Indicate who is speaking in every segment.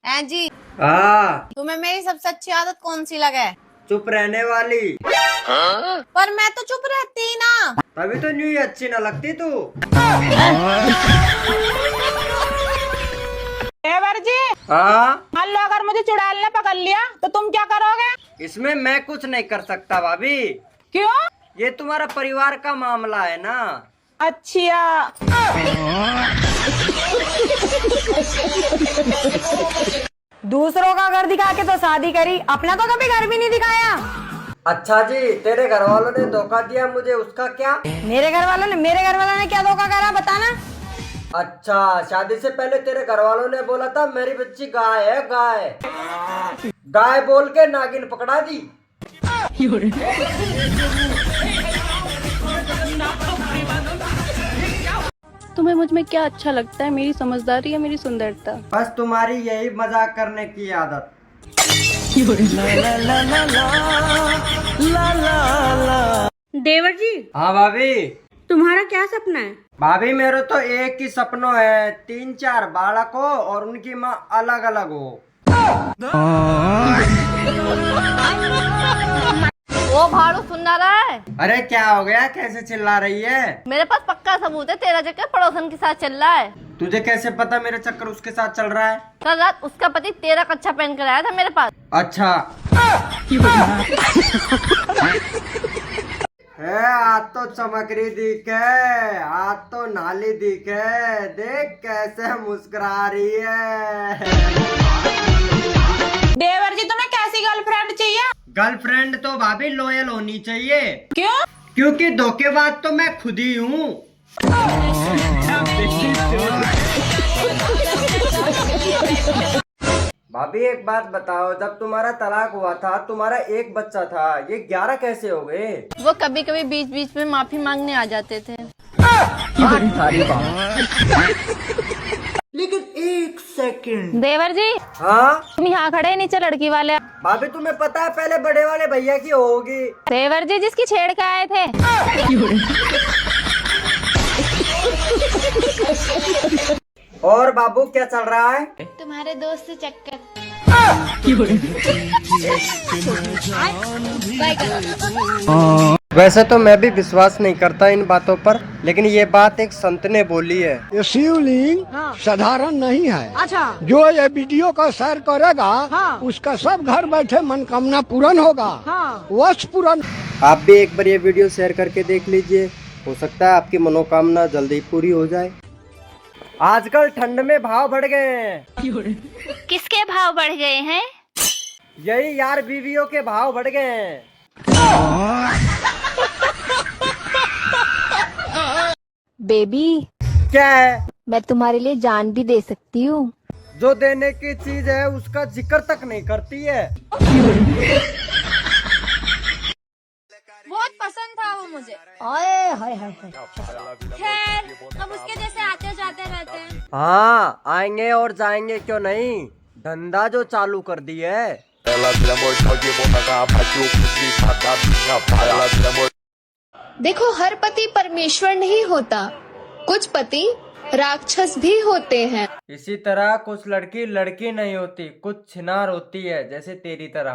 Speaker 1: हैं जी।
Speaker 2: हाँ,
Speaker 1: तुम्हें मेरी सबसे अच्छी आदत कौन सी लगे?
Speaker 2: चुप रहने वाली।
Speaker 1: पर मैं तो चुप रहती ही ना।
Speaker 2: तभी तो न्यू ही अच्छी ना लगती तू।
Speaker 3: देवर जी,
Speaker 2: हाँ,
Speaker 3: मान लो अगर मुझे चुड़ैल ने पकड़ लिया तो तुम क्या करोगे?
Speaker 2: इसमें मैं कुछ नहीं कर सकता भाभी।
Speaker 3: क्यों?
Speaker 2: ये तुम्हारा परिवार का मामला है ना।
Speaker 3: अच्छा। दूसरों का घर दिखा के तो शादी करी, अपना तो कभी घर भी नहीं दिखाया।
Speaker 2: अच्छा जी, तेरे घर वालों ने धोखा दिया मुझे, उसका क्या?
Speaker 3: मेरे घर वालों ने क्या धोखा करा बताना।
Speaker 2: अच्छा, शादी से पहले तेरे घर वालों ने बोला था मेरी बच्ची गाय है, गाय गाय बोल के नागिन पकड़ा दी।
Speaker 4: तुम्हें मुझ में क्या अच्छा लगता है, मेरी समझदारी या मेरी सुंदरता?
Speaker 2: बस तुम्हारी यही मजाक करने की आदत।
Speaker 5: देवर जी,
Speaker 2: हाँ भाभी।
Speaker 5: तुम्हारा क्या सपना है?
Speaker 2: भाभी मेरे तो एक ही सपनों है, 3-4 बालक हो और उनकी माँ अलग अलग हो।
Speaker 1: वो भाड़ू सुन ना रहा है?
Speaker 2: अरे क्या हो गया, कैसे चिल्ला रही है?
Speaker 1: मेरे पास पक्का सबूत है, तेरा चक्कर पड़ोसन के साथ चल रहा है।
Speaker 2: तुझे कैसे पता मेरे चक्कर उसके साथ चल रहा है?
Speaker 1: कल रात उसका पति तेरा कच्छा पहन कर आया था मेरे पास।
Speaker 2: अच्छा है, आज तो चमकरी दिखे, आज तो नाली दिखे, देख कैसे मुस्कुरा रही है।
Speaker 3: देवर जी, तुम्हें कैसी गर्लफ्रेंड चाहिए?
Speaker 2: गर्लफ्रेंड तो भाभी लॉयल होनी चाहिए।
Speaker 3: क्यों?
Speaker 2: क्योंकि धोखेबाज तो मैं खुद ही हूँ। भाभी एक बात बताओ, जब तुम्हारा तलाक हुआ था तुम्हारा एक बच्चा था, ये 11 कैसे हो गए?
Speaker 1: वो कभी कभी बीच बीच में माफी मांगने आ जाते थे।
Speaker 2: सारी बात। लेकिन एक सेकंड।
Speaker 1: देवर जी,
Speaker 2: हाँ
Speaker 1: तुम यहाँ खड़े, नीचे लड़की वाले।
Speaker 2: भाभी तुम्हें पता है पहले बड़े वाले भैया की होगी।
Speaker 1: देवर जी, जिसकी छेड़ के आए थे।
Speaker 2: और बाबू क्या चल रहा है?
Speaker 1: तुम्हारे दोस्त से चक्कर।
Speaker 2: वैसे तो मैं भी विश्वास नहीं करता इन बातों पर, लेकिन ये बात एक संत ने बोली है।
Speaker 6: ये शिवलिंग साधारण नहीं है।
Speaker 3: अच्छा।
Speaker 6: जो ये वीडियो का शेयर करेगा,
Speaker 3: हाँ।
Speaker 6: उसका सब घर बैठे मनोकामना पूर्ण होगा।
Speaker 3: हाँ।
Speaker 6: वश पूर्ण।
Speaker 2: आप भी एक बार ये वीडियो शेयर करके देख लीजिए, हो सकता है आपकी मनोकामना जल्दी पूरी हो जाए। आजकल ठंड में भाव बढ़ गए हैं।
Speaker 1: किसके भाव बढ़ गए हैं?
Speaker 2: यही यार, बीवियों के भाव बढ़ गए हैं।
Speaker 4: बेबी,
Speaker 2: क्या है?
Speaker 4: मैं तुम्हारे लिए जान भी दे सकती हूँ।
Speaker 2: जो देने की चीज है उसका जिक्र तक नहीं करती है।
Speaker 1: बहुत पसंद था वो मुझे। खैर, हम उसके जैसे आते जाते रहते हैं।
Speaker 2: हाँ, आएंगे और जाएंगे क्यों नहीं, धंधा जो चालू कर दी है।
Speaker 7: देखो, हर पति परमेश्वर नहीं होता, कुछ पति राक्षस भी होते हैं।
Speaker 2: इसी तरह कुछ लड़की लड़की नहीं होती, कुछ छिनार होती है, जैसे तेरी तरह।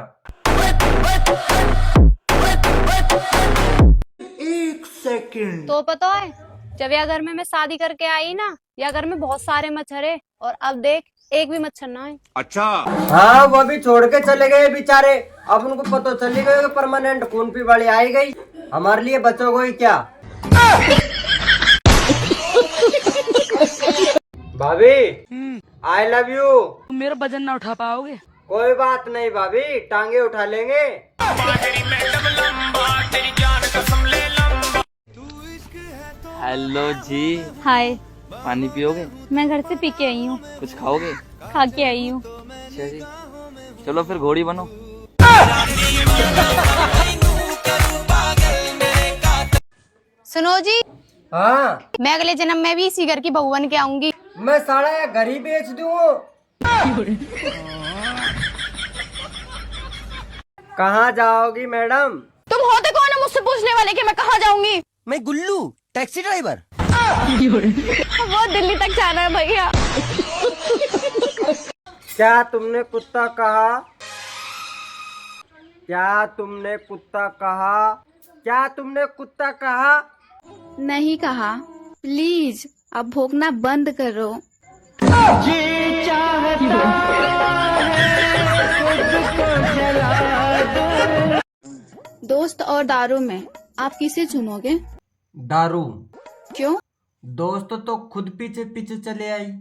Speaker 2: एक सेकंड।
Speaker 1: तो पता है, जब यह घर में मैं शादी करके आई ना, या घर में बहुत सारे मच्छर है, और अब देख एक भी मच्छर ना है।
Speaker 6: अच्छा।
Speaker 2: हाँ, वो भी छोड़ के चले गए बेचारे। अब उनको पता चली गई कि परमानेंट खून की बाड़ी आई गई, हमारे लिए बचोगे क्या? भाभी, आई लव यू।
Speaker 3: तुम मेरा वजन ना उठा पाओगे।
Speaker 2: कोई बात नहीं भाभी, टांगे उठा लेंगे।
Speaker 8: हेलो जी।
Speaker 1: हाय।
Speaker 8: पानी पियोगे?
Speaker 1: मैं घर से पी के आई हूँ।
Speaker 8: कुछ खाओगे?
Speaker 1: खा के आई हूँ।
Speaker 8: अच्छा जी, चलो फिर घोड़ी बनो।
Speaker 1: सुनो जी,
Speaker 2: हाँ,
Speaker 1: मैं अगले जन्म में भी इसी घर की बहू बन के आऊंगी।
Speaker 2: मैं साड़ा या घर ही बेच दूँ। कहाँ जाओगी मैडम?
Speaker 1: तुम होते कौन हो मुझसे पूछने वाले कि मैं कहाँ जाऊंगी?
Speaker 9: मैं गुल्लू, टैक्सी ड्राइवर।
Speaker 1: वो दिल्ली तक जाना है भैया।
Speaker 2: क्या तुमने कुत्ता कहा? क्या तुमने कुत्ता कहा? क्या तुमने कुत्ता कहा?
Speaker 1: नहीं कहा। प्लीज अब भौंकना बंद करो। दोस्त और दारू में आप किसे चुनोगे?
Speaker 2: दारू।
Speaker 1: क्यों?
Speaker 2: दोस्त तो खुद पीछे पीछे चले आई।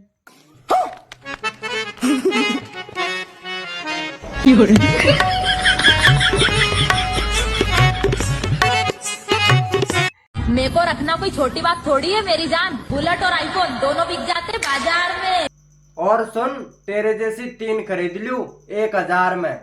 Speaker 10: मेरे को रखना कोई छोटी बात थोड़ी है मेरी जान। बुलेट और आईफोन दोनों बिक जाते बाजार में।
Speaker 2: और सुन, तेरे जैसी 3 खरीद लूं 1000 में।